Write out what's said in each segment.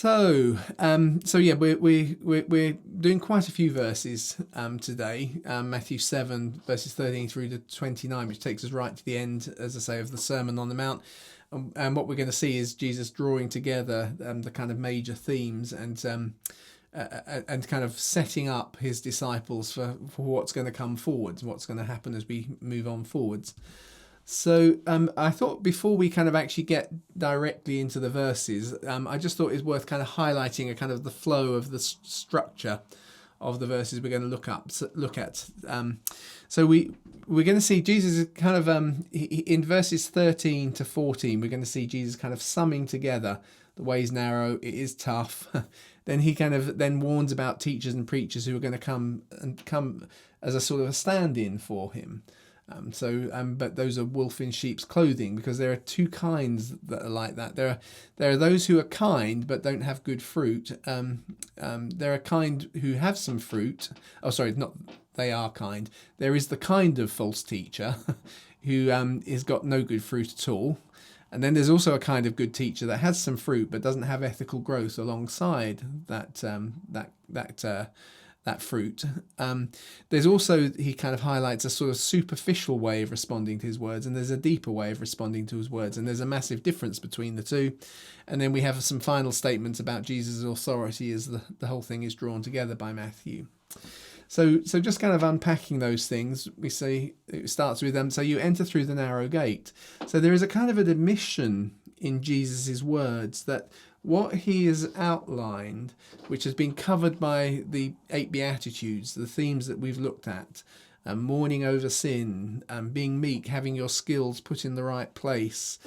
So yeah, we're doing quite a few verses today. Matthew 7 verses 13 through to 29, which takes us right to the end, as I say, of the Sermon on the Mount. And what we're going to see is Jesus drawing together the kind of major themes and kind of setting up his disciples for what's going to come forwards, what's going to happen as we move on forwards. So I thought before we kind of actually get directly into the verses, I just thought it was worth kind of highlighting a kind of the flow of the structure of the verses we're going to look at. So we're going to see Jesus is kind of in verses 13 to 14. We're going to see Jesus kind of summing together the way's narrow, it is tough. Then he kind of then warns about teachers and preachers who are going to come as a sort of a stand-in for him. But those are wolf in sheep's clothing, because there are two kinds that are like that. There are those who are kind but don't have good fruit. There are kind who have some fruit. Oh, sorry, not they are kind. There is the kind of false teacher who has got no good fruit at all. And then there's also a kind of good teacher that has some fruit but doesn't have ethical growth alongside that fruit. There's also, he kind of highlights a sort of superficial way of responding to his words, and there's a deeper way of responding to his words, and there's a massive difference between the two. And then we have some final statements about Jesus' authority as the whole thing is drawn together by Matthew. So just kind of unpacking those things, we say it starts with so you enter through the narrow gate. So there is a kind of an admission in Jesus' words that what he has outlined, which has been covered by the 8 Beatitudes, the themes that we've looked at, mourning over sin, being meek, having your skills put in the right place,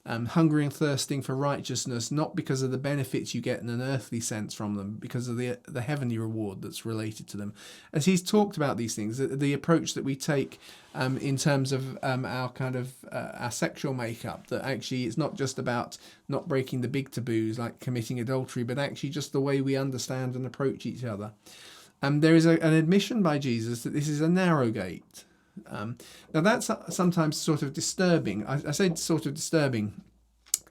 hungering and thirsting for righteousness, not because of the benefits you get in an earthly sense from them, because of the heavenly reward that's related to them. As he's talked about these things, the approach that we take in terms of our kind of our sexual makeup, that actually it's not just about not breaking the big taboos like committing adultery, but actually just the way we understand and approach each other. There is an admission by Jesus that this is a narrow gate. Now that's sometimes sort of disturbing. I say sort of disturbing,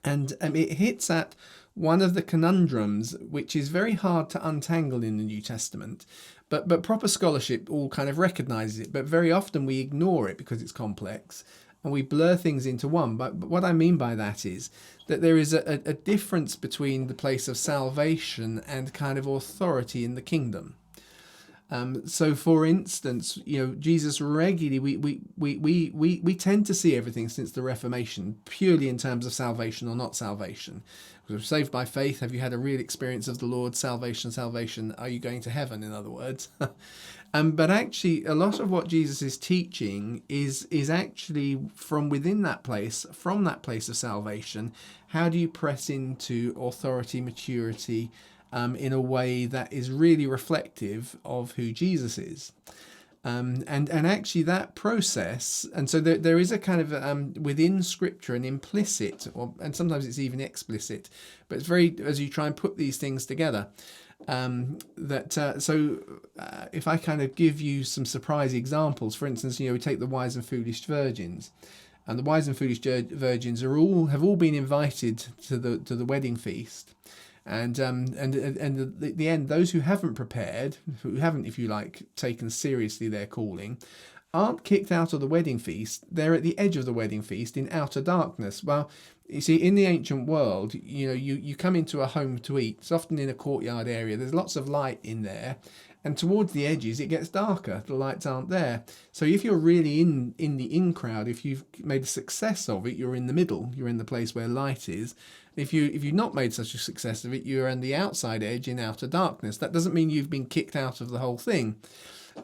and it hits at one of the conundrums which is very hard to untangle in the New Testament, but proper scholarship all kind of recognizes it, but very often we ignore it because it's complex and we blur things into one. But what I mean by that is that there is a difference between the place of salvation and kind of authority in the kingdom. So, for instance, Jesus regularly, we tend to see everything since the Reformation purely in terms of salvation or not salvation. We're saved by faith. Have you had a real experience of the Lord? Salvation. Are you going to heaven, in other words? But actually, a lot of what Jesus is teaching is actually from within that place, from that place of salvation. How do you press into authority, maturity, in a way that is really reflective of who Jesus is? And actually that process, and so there is a kind of within Scripture an implicit, and sometimes it's even explicit, but it's very, as you try and put these things together, if I kind of give you some surprise examples, for instance, we take the wise and foolish virgins. And the wise and foolish virgins have all been invited to the wedding feast. And at the end, those who haven't prepared, who haven't, if you like, taken seriously their calling, aren't kicked out of the wedding feast. They're at the edge of the wedding feast in outer darkness. Well, you see, in the ancient world, you come into a home to eat. It's often in a courtyard area. There's lots of light in there. And towards the edges, it gets darker. The lights aren't there. So if you're really in the in crowd, if you've made a success of it, you're in the middle. You're in the place where light is. If you've not made such a success of it, you're on the outside edge in outer darkness. That doesn't mean you've been kicked out of the whole thing.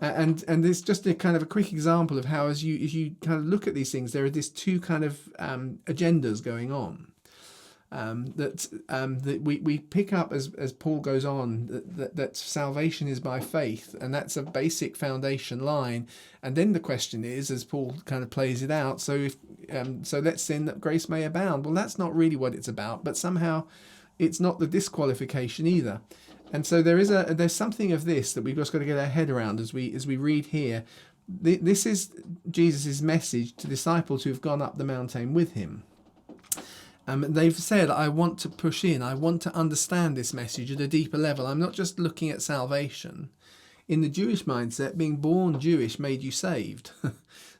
And it's just a kind of a quick example of how, as you kind of look at these things, there are these two kind of agendas going on. That we pick up as Paul goes on that salvation is by faith, and that's a basic foundation line. And then the question is, as Paul kind of plays it out, so let's sin that grace may abound. Well, that's not really what it's about, but somehow it's not the disqualification either. And so there's something of this that we've just got to get our head around as we read here. This is Jesus' message to disciples who've gone up the mountain with him. They've said, I want to push in, I want to understand this message at a deeper level. I'm not just looking at salvation. In the Jewish mindset, being born Jewish made you saved.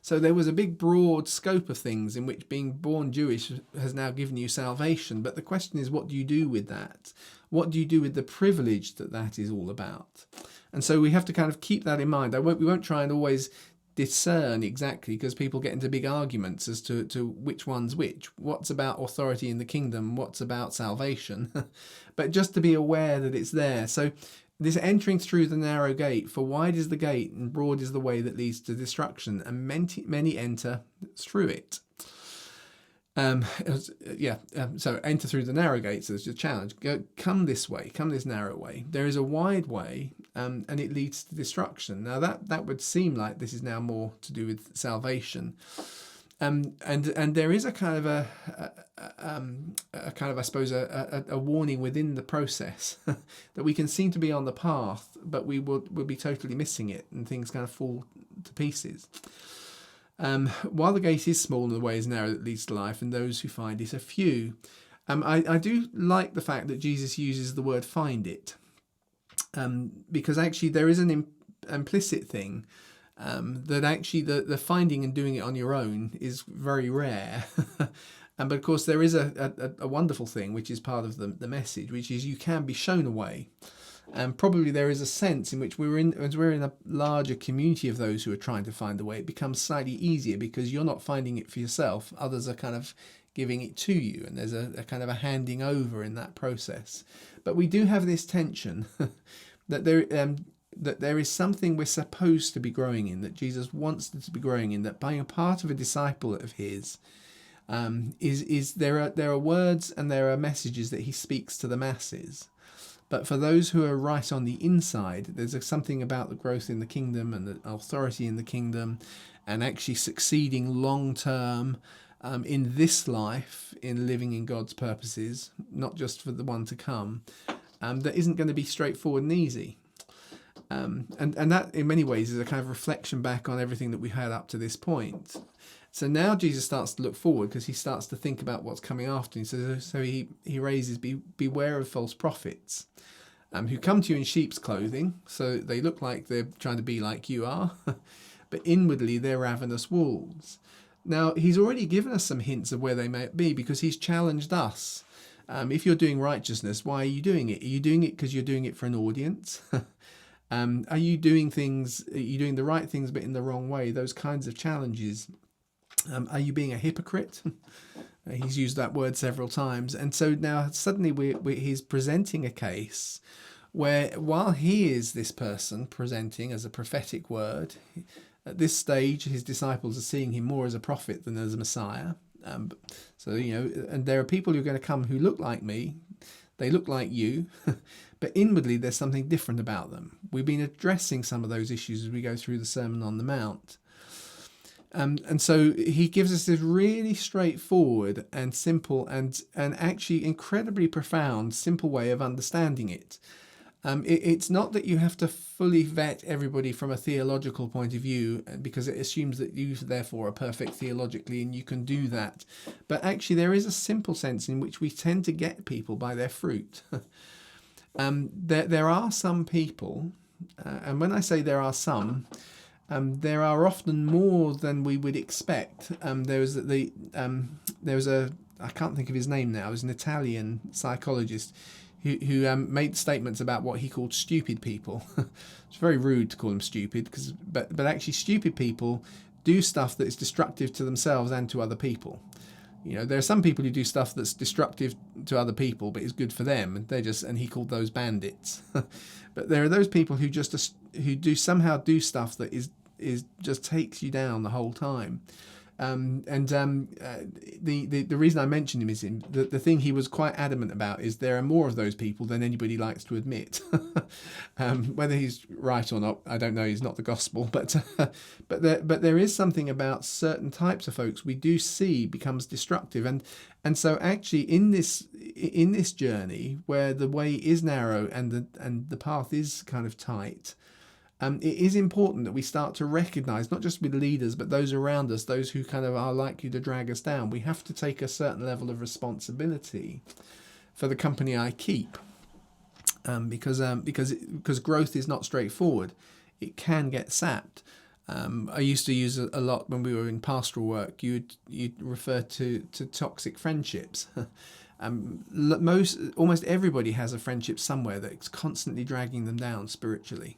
So there was a big broad scope of things in which being born Jewish has now given you salvation. But the question is, what do you do with that? What do you do with the privilege that that is all about? And so we have to kind of keep that in mind. We won't try and always discern exactly, because people get into big arguments as to which one's which. What's about authority in the kingdom? What's about salvation? But just to be aware that it's there. So this entering through the narrow gate, for wide is the gate and broad is the way that leads to destruction, and many enter through it. So enter through the narrow gate. So there's a challenge. Come this way, come this narrow way. There is a wide way, and it leads to destruction. Now that would seem like this is now more to do with salvation. And there is a kind of I suppose a warning within the process that we can seem to be on the path, but we will be totally missing it, and things kind of fall to pieces. While the gate is small and the way is narrow that leads to life, and those who find it are few. I do like the fact that Jesus uses the word find it, because actually there is an implicit thing, that actually the finding and doing it on your own is very rare. But of course there is a wonderful thing, which is part of the message, which is you can be shown a way. And probably there is a sense in which as we're in a larger community of those who are trying to find the way, it becomes slightly easier because you're not finding it for yourself. Others are kind of giving it to you, and there's a kind of a handing over in that process. But we do have this tension that there is something we're supposed to be growing in, that Jesus wants us to be growing in, that being a part of a disciple of his there are words and there are messages that he speaks to the masses. But for those who are right on the inside, there's something about the growth in the kingdom and the authority in the kingdom, and actually succeeding long term in this life, in living in God's purposes, not just for the one to come, that isn't going to be straightforward and easy. And that in many ways is a kind of reflection back on everything that we've had up to this point. So now Jesus starts to look forward, because he starts to think about what's coming after. So he raises, beware of false prophets, who come to you in sheep's clothing, so they look like they're trying to be like you are, but inwardly they're ravenous wolves. Now, he's already given us some hints of where they may be, because he's challenged us. If you're doing righteousness, why are you doing it? Are you doing it because you're doing it for an audience? Are you doing the right things but in the wrong way? Those kinds of challenges. Are you being a hypocrite? He's used that word several times. And so now suddenly he's presenting a case where, while he is this person presenting as a prophetic word, at this stage his disciples are seeing him more as a prophet than as a Messiah. And there are people who are going to come who look like me. They look like you, but inwardly there's something different about them. We've been addressing some of those issues as we go through the Sermon on the Mount. And so he gives us this really straightforward and simple and actually incredibly profound, simple way of understanding it. It's not that you have to fully vet everybody from a theological point of view, because it assumes that you therefore are perfect theologically and you can do that. But actually there is a simple sense in which we tend to get people by their fruit. There are some people, and when I say there are some, there are often more than we would expect. There was I can't think of his name now. It was an Italian psychologist who made statements about what he called stupid people. It's very rude to call them stupid, but actually stupid people do stuff that is destructive to themselves and to other people. There are some people who do stuff that's destructive to other people but is good for them, and he called those bandits. But there are those people who somehow do stuff that is just takes you down the whole time. The reason I mentioned him is the thing he was quite adamant about is there are more of those people than anybody likes to admit. Whether he's right or not, I don't know. He's not the gospel, but there is something about certain types of folks we do see becomes destructive, and so actually in this journey where the way is narrow and the path is kind of tight. it is important that we start to recognize, not just with leaders, but those around us, those who kind of are likely to drag us down. We have to take a certain level of responsibility for the company I keep, because growth is not straightforward. It can get sapped. I used to use a lot when we were in pastoral work. You'd refer to toxic friendships. Almost everybody has a friendship somewhere that's constantly dragging them down spiritually.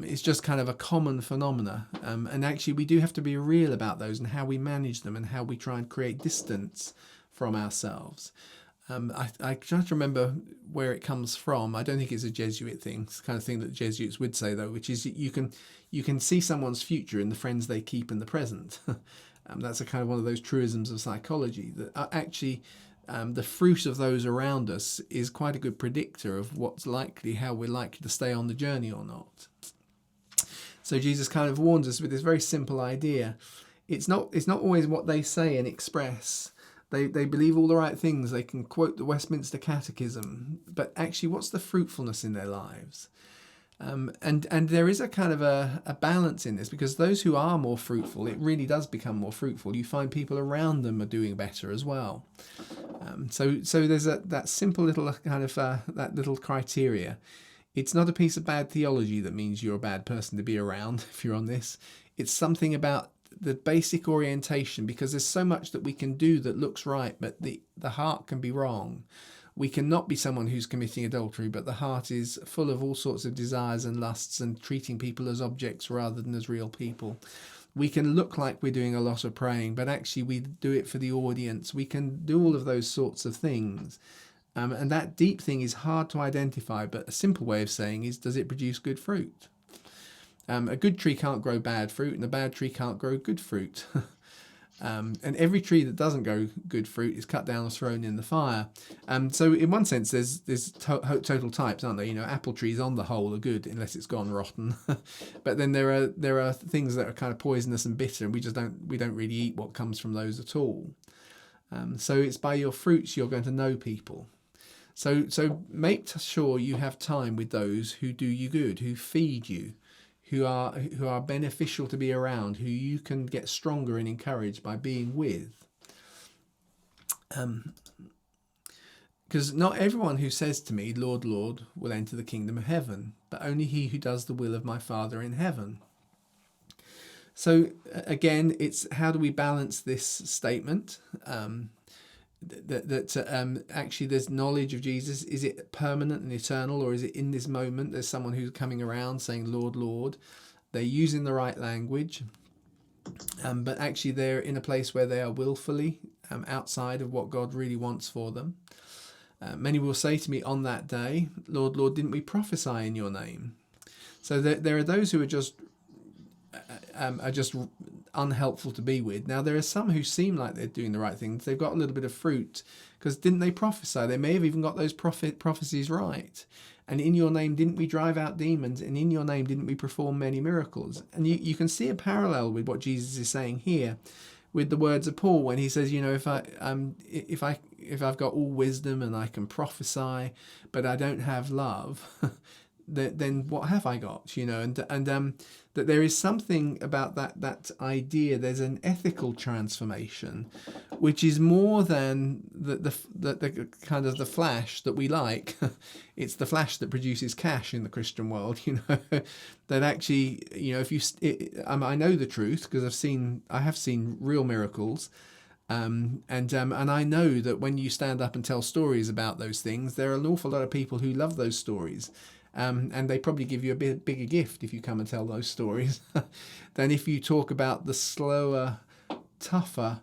It's just kind of a common phenomena, and actually we do have to be real about those and how we manage them and how we try and create distance from ourselves. I try to remember where it comes from. I don't think it's a Jesuit thing. It's the kind of thing that Jesuits would say, though, which is you can see someone's future in the friends they keep in the present. That's a kind of one of those truisms of psychology, that actually the fruit of those around us is quite a good predictor of how we're likely to stay on the journey or not. So Jesus kind of warns us with this very simple idea. It's not always what they say and express. They believe all the right things. They can quote the Westminster Catechism, but actually, what's the fruitfulness in their lives? And there is a kind of a balance in this, because those who are more fruitful, it really does become more fruitful. You find people around them are doing better as well. So there's that simple little kind of that little criteria. It's not a piece of bad theology that means you're a bad person to be around if you're on this. It's something about the basic orientation, because there's so much that we can do that looks right, but the heart can be wrong. We cannot be someone who's committing adultery, but the heart is full of all sorts of desires and lusts and treating people as objects rather than as real people. We can look like we're doing a lot of praying, but actually we do it for the audience. We can do all of those sorts of things. And that deep thing is hard to identify, but a simple way of saying is, does it produce good fruit? A good tree can't grow bad fruit, and a bad tree can't grow good fruit. And every tree that doesn't grow good fruit is cut down or thrown in the fire. So in one sense, there's total types, aren't there? You know, apple trees on the whole are good unless it's gone rotten. But then there are things that are kind of poisonous and bitter, and we don't really eat what comes from those at all. So it's by your fruits you're going to know people. So make sure you have time with those who do you good, who feed you, who are beneficial to be around, who you can get stronger and encouraged by being with. Because not everyone who says to me, Lord, Lord, will enter the kingdom of heaven, but only he who does the will of my Father in heaven. So again, it's how do we balance this statement? Actually there's knowledge of Jesus. Is it permanent and eternal, or is it in this moment there's someone who's coming around saying, Lord, Lord? They're using the right language, but actually they're in a place where they are willfully outside of what God really wants for them. Many will say to me on that day, Lord, Lord, didn't we prophesy in your name? So there are those who are just unhelpful to be with. Now there are some who seem like they're doing the right things. They've got a little bit of fruit, because didn't they prophesy? They may have even got those prophecies right. And in your name didn't we drive out demons, and in your name didn't we perform many miracles? And you can see a parallel with what Jesus is saying here with the words of Paul when he says, you know, if I've got all wisdom and I can prophesy, but I don't have love, then what have I got? You know, and that there is something about that idea. There's an ethical transformation, which is more than the kind of the flash that we like. It's the flash that produces cash in the Christian world. You know, that actually, you know, I know the truth because I have seen real miracles. And I know that when you stand up and tell stories about those things, there are an awful lot of people who love those stories. And they probably give you a bit bigger gift if you come and tell those stories than if you talk about the slower, tougher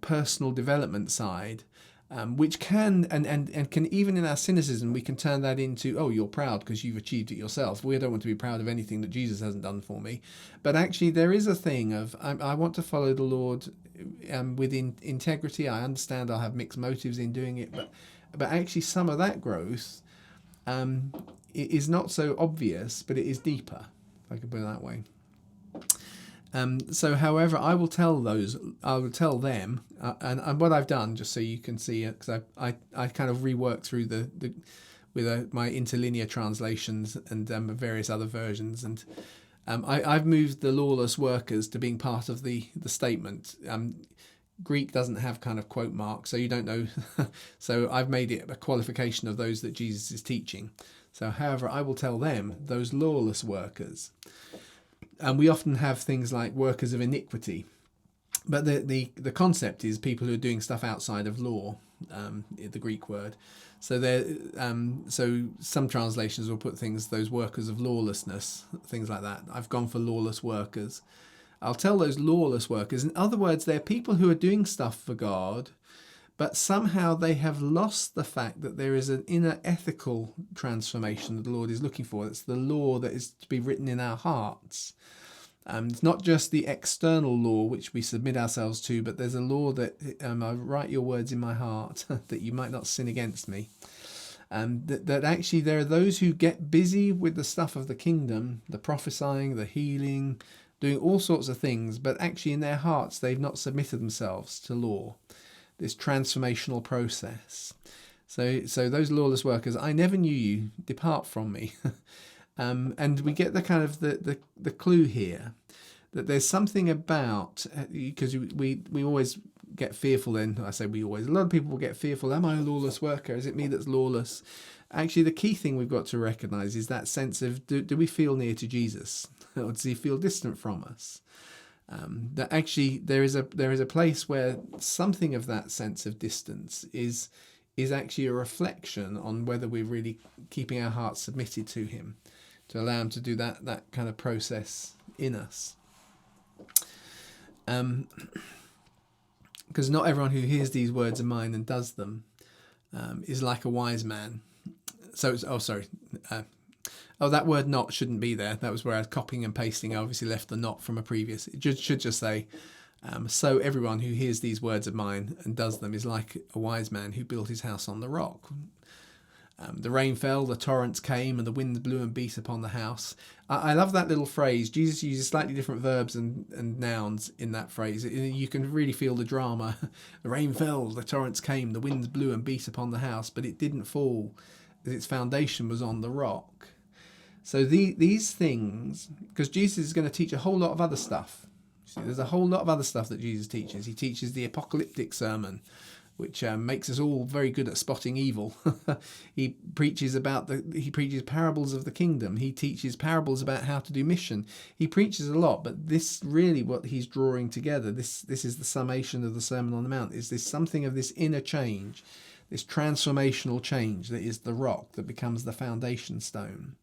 personal development side, which can and can, even in our cynicism, we can turn that into, oh, you're proud because you've achieved it yourself. We don't want to be proud of anything that Jesus hasn't done for me. But actually there is a thing of I want to follow the Lord with integrity. I understand I'll have mixed motives in doing it, but actually some of that growth it is not so obvious, but it is deeper, if I could put it that way. So, however, I will tell them, and what I've done, just so you can see it, because I kind of reworked through with my interlinear translations and various other versions. And I've moved the lawless workers to being part of the statement. Greek doesn't have kind of quote marks, so you don't know. So I've made it a qualification of those that Jesus is teaching. So, however, I will tell them, those lawless workers. And we often have things like workers of iniquity. But the concept is people who are doing stuff outside of law, the Greek word. So so some translations will put things, those workers of lawlessness, things like that. I've gone for lawless workers. I'll tell those lawless workers. In other words, they're people who are doing stuff for God, but somehow they have lost the fact that there is an inner ethical transformation that the Lord is looking for. It's the law that is to be written in our hearts. It's not just the external law which we submit ourselves to, but there's a law that I write your words in my heart that you might not sin against me. That actually there are those who get busy with the stuff of the kingdom, the prophesying, the healing, doing all sorts of things, but actually in their hearts they've not submitted themselves to law, this transformational process. So those lawless workers, I never knew you, depart from me. And we get the kind of the clue here that there's something about, because we always get fearful then. I say we always, a lot of people will get fearful. Am I a lawless worker? Is it me that's lawless? Actually, the key thing we've got to recognize is that sense of, do we feel near to Jesus? Or does he feel distant from us? That actually there is a place where something of that sense of distance is actually a reflection on whether we're really keeping our hearts submitted to him, to allow him to do that kind of process in us. Because not everyone who hears these words of mine and does them is like a wise man. So, that word not shouldn't be there. That was where I was copying and pasting. I obviously left the not from a previous. It should just say, so everyone who hears these words of mine and does them is like a wise man who built his house on the rock. The rain fell, the torrents came, and the wind blew and beat upon the house. I love that little phrase. Jesus uses slightly different verbs and nouns in that phrase. You can really feel the drama. The rain fell, the torrents came, the winds blew and beat upon the house, but it didn't fall, as its foundation was on the rock. So these things, because Jesus is going to teach a whole lot of other stuff. See, there's a whole lot of other stuff that Jesus teaches. He teaches the apocalyptic sermon, which makes us all very good at spotting evil. He preaches parables of the kingdom. He teaches parables about how to do mission. He preaches a lot, but this really what he's drawing together, this is the summation of the Sermon on the Mount, is this something of this inner change, this transformational change that is the rock that becomes the foundation stone.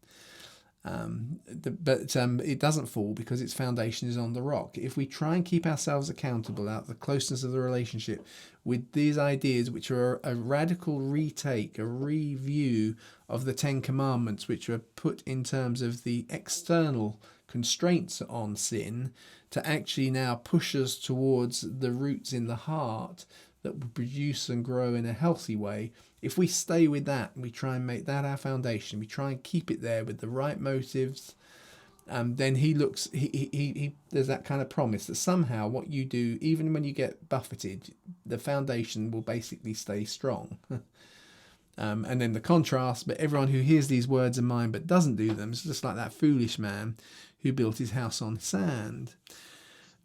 But it doesn't fall because its foundation is on the rock. If we try and keep ourselves accountable out of the closeness of the relationship with these ideas, which are a radical retake, a review of the Ten Commandments, which are put in terms of the external constraints on sin, to actually now push us towards the roots in the heart that will produce and grow in a healthy way. If we stay with that and we try and make that our foundation, we try and keep it there with the right motives, then he there's that kind of promise that somehow what you do, even when you get buffeted, the foundation will basically stay strong. And then the contrast, but everyone who hears these words of mine but doesn't do them is just like that foolish man who built his house on sand.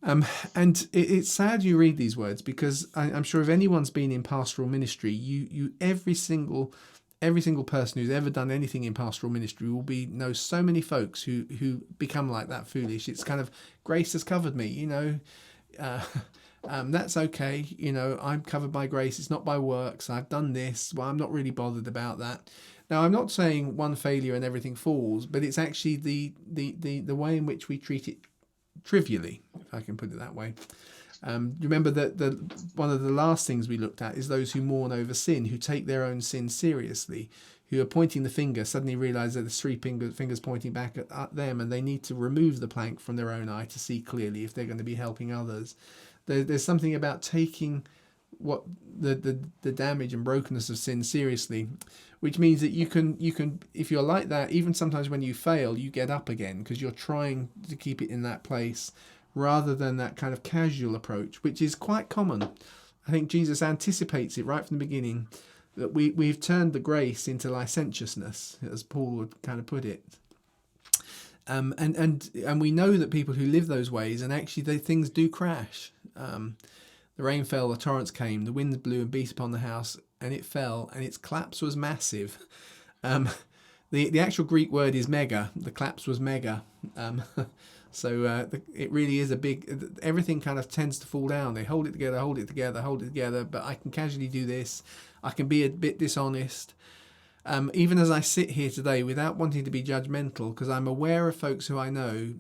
And it's sad you read these words, because I'm sure if anyone's been in pastoral ministry, you every single person who's ever done anything in pastoral ministry will know so many folks who become like that foolish. It's kind of, grace has covered me, that's okay, I'm covered by grace, it's not by works, I've done this, well, I'm not really bothered about that. Now, I'm not saying one failure and everything falls, but it's actually the way in which we treat it trivially, if I can put it that way. Remember that one of the last things we looked at is those who mourn over sin, who take their own sin seriously, who are pointing the finger, suddenly realise that there's three fingers pointing back at them, and they need to remove the plank from their own eye to see clearly if they're going to be helping others. There's something about taking what the damage and brokenness of sin seriously, which means that you can, if you're like that, even sometimes when you fail, you get up again because you're trying to keep it in that place, rather than that kind of casual approach, which is quite common. I think Jesus anticipates it right from the beginning. that we've turned the grace into licentiousness, as Paul would kind of put it. And we know that people who live those ways, and actually things do crash. The rain fell, the torrents came, the winds blew and beat upon the house, and it fell, and its collapse was massive. The actual Greek word is mega. The collapse was mega. So it really is a big. Everything kind of tends to fall down. They hold it together, hold it together, hold it together. But I can casually do this. I can be a bit dishonest. Even as I sit here today, without wanting to be judgmental, because I'm aware of folks who I know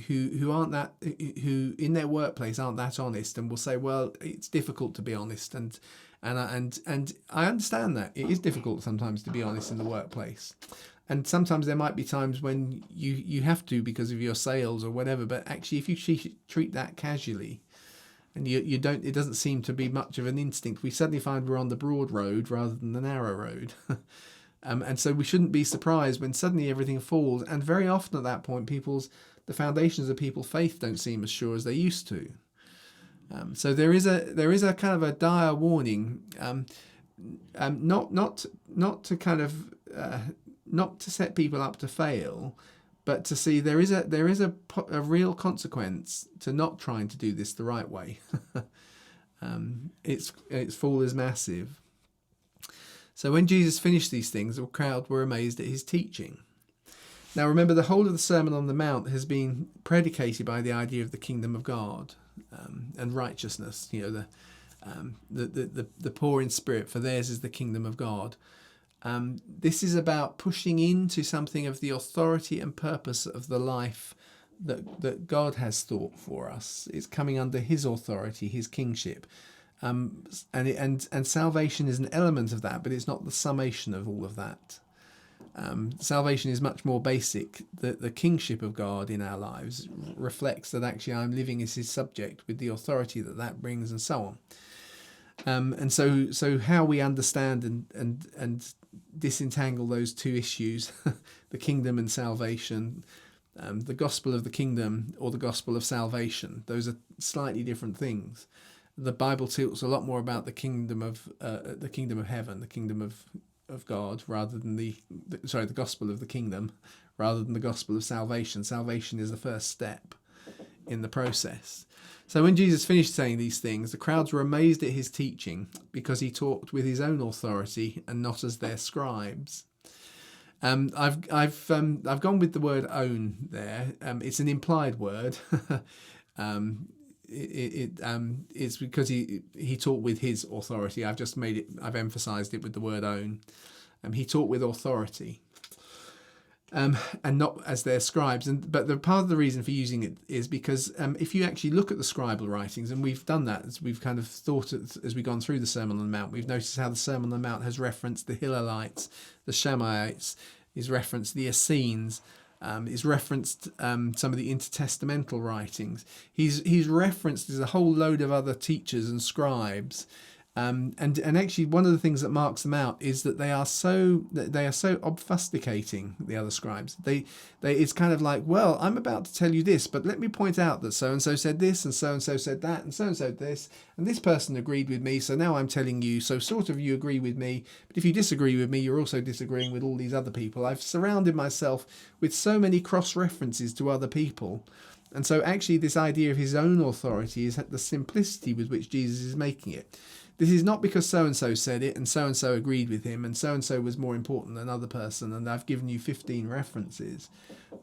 who aren't that, who in their workplace aren't that honest, and will say, well, it's difficult to be honest, and I understand that it is difficult sometimes to be honest in the workplace, and sometimes there might be times when you have to because of your sales or whatever. But actually, if you treat that casually, and you don't, it doesn't seem to be much of an instinct. We suddenly find we're on the broad road rather than the narrow road. And so we shouldn't be surprised when suddenly everything falls. And very often at that point, the foundations of people's faith don't seem as sure as they used to. So there is a kind of a dire warning, not to kind of not to set people up to fail, but to see there is a real consequence to not trying to do this the right way. Its fall is massive. So when Jesus finished these things, the crowd were amazed at his teaching. Now remember, the whole of the Sermon on the Mount has been predicated by the idea of the kingdom of God and righteousness. You know, the poor in spirit, for theirs is the kingdom of God. This is about pushing into something of the authority and purpose of the life that God has thought for us. It's coming under his authority, his kingship. And salvation is an element of that, but it's not the summation of all of that. Salvation is much more basic. The kingship of God in our lives reflects that actually I'm living as his subject with the authority that brings, and so on. And so how we understand and disentangle those two issues, the kingdom and salvation, the gospel of the kingdom or the gospel of salvation, those are slightly different things. The Bible talks a lot more about the kingdom of heaven, the kingdom of God, rather than the gospel of the kingdom, rather than the gospel of salvation. Salvation is the first step in the process. So when Jesus finished saying these things, the crowds were amazed at his teaching, because he talked with his own authority and not as their scribes. I've gone with the word own there. It's an implied word. It's because he taught with his authority. I've emphasized it with the word own. He taught with authority, and not as their scribes. But the part of the reason for using it is because if you actually look at the scribal writings, and we've done that as we've kind of thought as we've gone through the Sermon on the Mount, we've noticed how the Sermon on the Mount has referenced the Hillelites, the Shammaites, is referenced the Essenes. He's referenced some of the intertestamental writings. He's referenced there's a whole load of other teachers and scribes, and actually one of the things that marks them out is that they are so obfuscating, the other scribes. It's kind of like, well, I'm about to tell you this, but let me point out that so and so said this, and so said that, and so this, and this person agreed with me, so now I'm telling you. So sort of you agree with me, but if you disagree with me, you're also disagreeing with all these other people. I've surrounded myself with so many cross references to other people. And so actually this idea of his own authority is the simplicity with which Jesus is making it. This is not because so-and-so said it and so-and-so agreed with him and so-and-so was more important than another person and I've given you 15 references.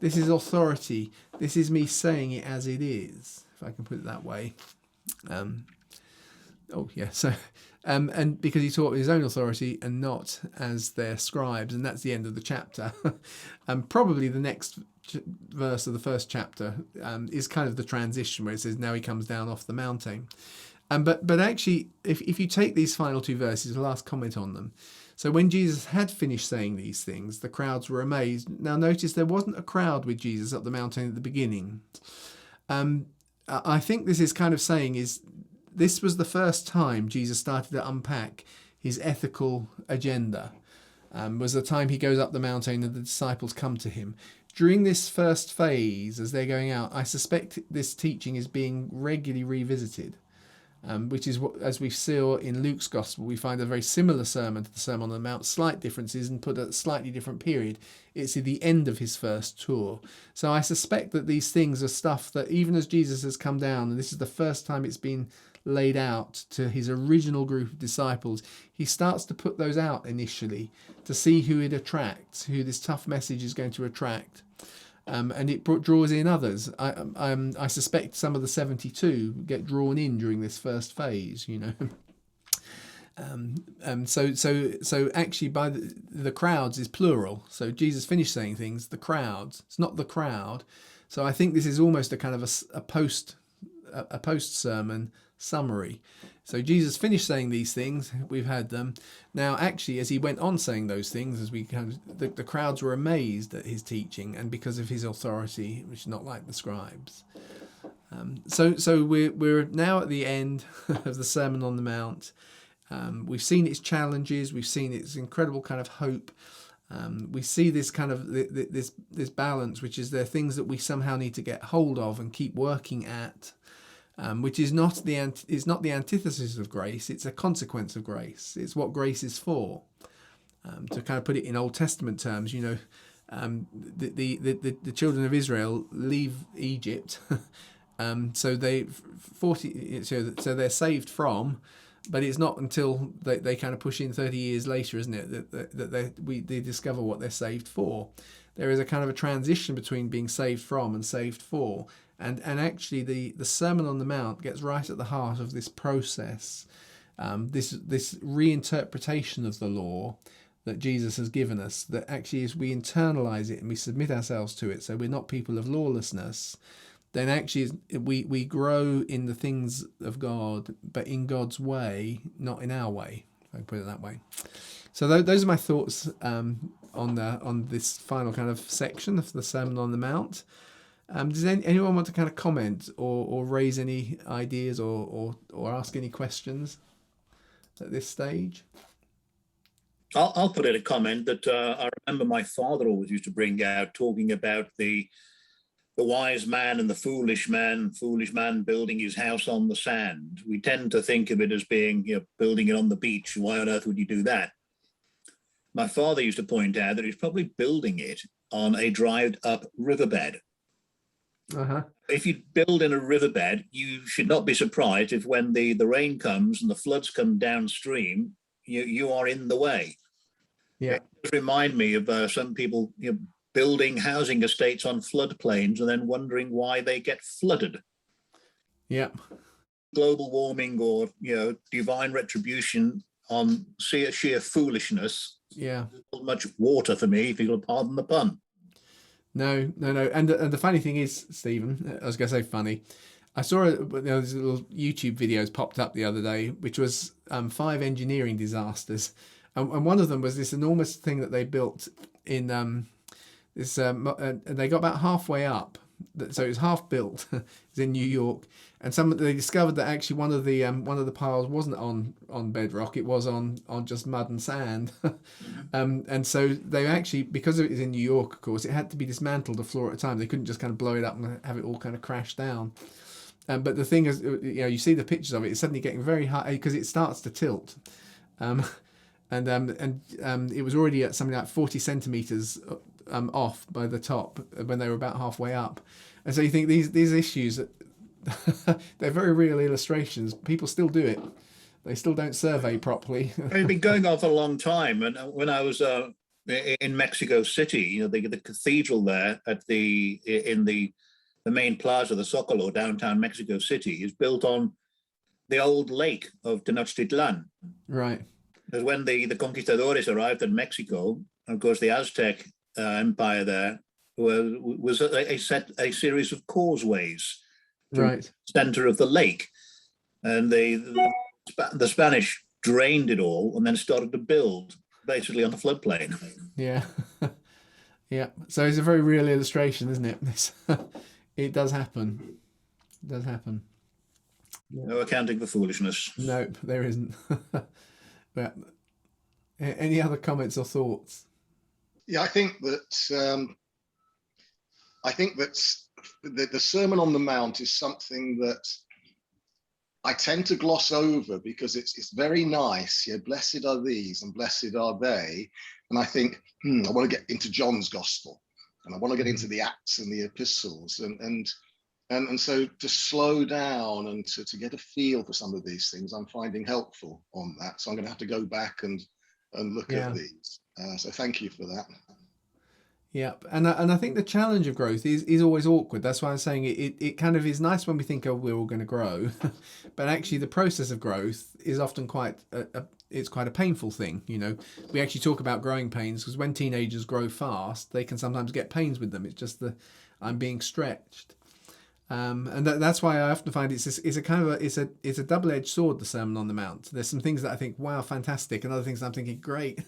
This is authority. This is me saying it as it is, if I can put it that way. And because he taught with his own authority and not as their scribes, and that's the end of the chapter. Probably the next verse of the first chapter is kind of the transition where it says, now he comes down off the mountain. But actually, if you take these final two verses, the last comment on them. So when Jesus had finished saying these things, the crowds were amazed. Now notice there wasn't a crowd with Jesus up the mountain at the beginning. I think this is kind of saying this was the first time Jesus started to unpack his ethical agenda. Was the time he goes up the mountain and the disciples come to him. During this first phase, as they're going out, I suspect this teaching is being regularly revisited. which is what, as we saw in Luke's Gospel, we find a very similar sermon to the Sermon on the Mount, slight differences and put at a slightly different period. It's at the end of his first tour. So I suspect that these things are stuff that even as Jesus has come down, and this is the first time it's been laid out to his original group of disciples, he starts to put those out initially to see who it attracts, who this tough message is going to attract. And it draws in others. I suspect some of the 72 get drawn in during this first phase, you know. So actually, by the crowds is plural. So Jesus finished saying things. The crowds. It's not the crowd. So I think this is almost a kind of a post sermon summary. So Jesus finished saying these things. We've had them. Now, actually, as he went on saying those things, as we kind of, the crowds were amazed at his teaching, and because of his authority, which is not like the scribes. So we're now at the end of the Sermon on the Mount. We've seen its challenges. We've seen its incredible kind of hope. We see this kind of this balance, which is there are things that we somehow need to get hold of and keep working at. Which is not the antithesis of grace. It's a consequence of grace. It's what grace is for. To kind of put it in Old Testament terms, you know, the children of Israel leave Egypt, so they're saved from, but it's not until they kind of push in 30 years later, isn't it, that they discover what they're saved for. There is a kind of a transition between being saved from and saved for. And actually, the Sermon on the Mount gets right at the heart of this process, this reinterpretation of the law that Jesus has given us, that actually as we internalize it and we submit ourselves to it, so we're not people of lawlessness, then actually we grow in the things of God, but in God's way, not in our way, if I can put it that way. So those are my thoughts on this final kind of section of the Sermon on the Mount. Does anyone want to kind of comment or raise any ideas or ask any questions at this stage? I'll put in a comment that I remember my father always used to bring out, talking about the wise man and the foolish man building his house on the sand. We tend to think of it as being, you know, building it on the beach. Why on earth would you do that? My father used to point out that he's probably building it on a dried up riverbed. Uh-huh. If you build in a riverbed, you should not be surprised if when the rain comes and the floods come downstream, you are in the way. Yeah. It does remind me of some people, you know, building housing estates on floodplains and then wondering why they get flooded. Yeah. Global warming or, you know, divine retribution on sheer foolishness. Yeah. Not much water for me, if you'll pardon the pun. No. And the funny thing is, Stephen, I was going to say funny. I saw these little YouTube videos popped up the other day, which was 5 engineering disasters. And one of them was this enormous thing that they built in this. They got about halfway up. So it was half built. It was in New York. And they discovered that actually one of the piles wasn't on bedrock; it was on just mud and sand. And so they actually, because it was in New York, of course, it had to be dismantled a floor at a time. They couldn't just kind of blow it up and have it all kind of crash down. But the thing is, you know, you see the pictures of it; it's suddenly getting very high because it starts to tilt. And it was already at something like 40 centimeters off by the top when they were about halfway up. And so you think these issues. They're very real illustrations. People still do it. They still don't survey properly. It's been going on for a long time. And when I was in Mexico City, you know, the cathedral there in the main plaza, the Zócalo, downtown Mexico City, is built on the old lake of Tenochtitlan. Right. Because when the conquistadores arrived in Mexico, of course, the Aztec Empire there was a series of causeways. Right. Center of the lake, and the Spanish drained it all and then started to build basically on the floodplain. Yeah. Yeah. So it's a very real illustration, isn't it? It does happen. It does happen. Yeah. No accounting for foolishness. Nope, there isn't. But any other comments or thoughts? Yeah, I think that the Sermon on the Mount is something that I tend to gloss over because it's very nice. Yeah, blessed are these and blessed are they. And I think, I want to get into John's gospel and I want to get into the Acts and the epistles. And so to slow down and to get a feel for some of these things, I'm finding helpful on that. So I'm going to have to go back and look at these. So thank you for that. Yeah, and I think the challenge of growth is always awkward. That's why I'm saying it kind of is nice when we think, oh, we're all going to grow, but actually the process of growth is often quite a painful thing. You know, we actually talk about growing pains because when teenagers grow fast, they can sometimes get pains with them. It's just I'm being stretched, and that's why I often find it's a double-edged sword. The Sermon on the Mount. There's some things that I think, wow, fantastic, and other things I'm thinking, great,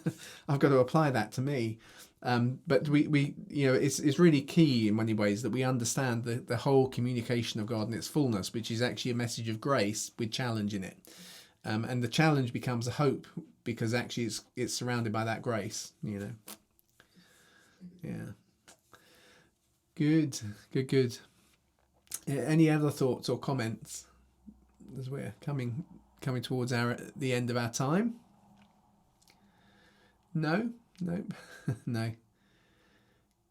I've got to apply that to me. But we it's really key in many ways that we understand the whole communication of God in its fullness, which is actually a message of grace with challenge in it, and the challenge becomes a hope because actually it's surrounded by that grace. Good. Any other thoughts or comments as we're coming towards the end of our time? No. No.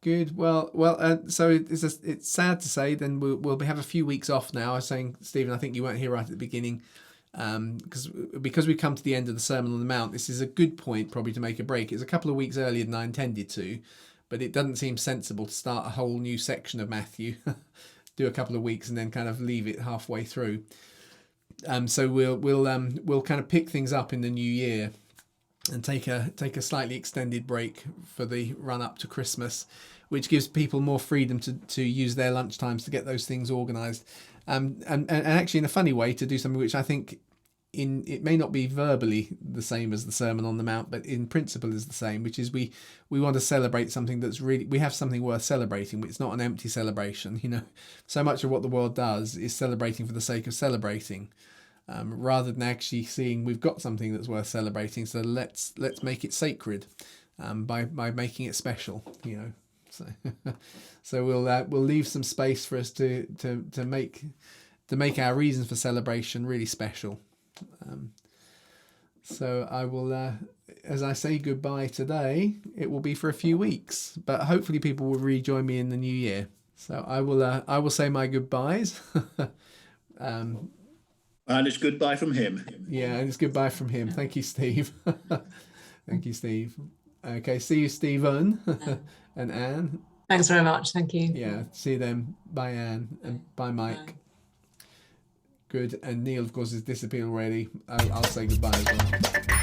Good. Well. So it's sad to say. Then we'll have a few weeks off now. I was saying, Stephen, I think you weren't here right at the beginning, because we come to the end of the Sermon on the Mount. This is a good point probably to make a break. It's a couple of weeks earlier than I intended to, but it doesn't seem sensible to start a whole new section of Matthew, do a couple of weeks and then kind of leave it halfway through. So we'll kind of pick things up in the new year and take a slightly extended break for the run up to Christmas, which gives people more freedom to use their lunchtimes to get those things organised, and actually in a funny way to do something which I think it may not be verbally the same as the Sermon on the Mount, but in principle is the same, which is we want to celebrate something that's really, we have something worth celebrating. It's not an empty celebration. So much of what the world does is celebrating for the sake of celebrating. Rather than actually seeing we've got something that's worth celebrating, so let's make it sacred by making it special. So we'll leave some space for us to make our reasons for celebration really special. So I will, as I say goodbye today, it will be for a few weeks, but hopefully people will rejoin me in the new year. So I will say my goodbyes. And it's goodbye from him. Yeah, and it's goodbye from him. Thank you, Steve. Thank you, Steve. Okay, see you, Stephen and Anne. Thanks very much. Thank you. Yeah, see you then. Bye, Anne, and bye, Mike. Bye. Good. And Neil, of course, has disappeared already. I'll say goodbye as well.